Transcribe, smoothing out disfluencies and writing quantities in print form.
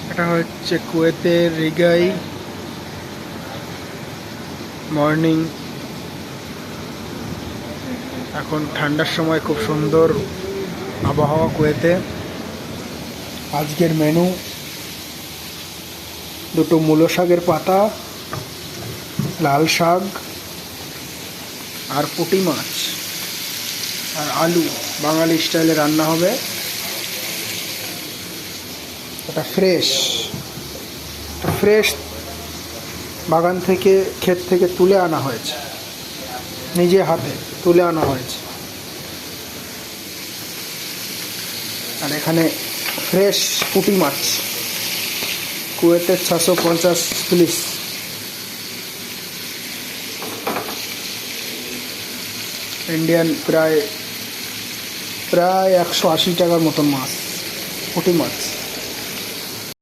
এটা হচ্ছে কুয়েতের রিগাই মর্নিং। এখন ঠান্ডার সময় খুব সুন্দর আবহাওয়া কুয়েতে। আজকের মেনু দুটো মূলো শাকের পাতা, লাল শাক আর পুঁটি মাছ আর আলু, বাঙালি স্টাইলে রান্না হবে। এটা ফ্রেশ বাগান থেকে, ক্ষেত থেকে তুলে আনা হয়েছে, নিজে হাতে তুলে আনা হয়েছে। আর এখানে ফ্রেশ পুঁটি মাছ, কুয়েতের 650 পুলিশ। ইন্ডিয়ান প্রায় 180 টাকার মতন মাছ, পুঁটি মাছ।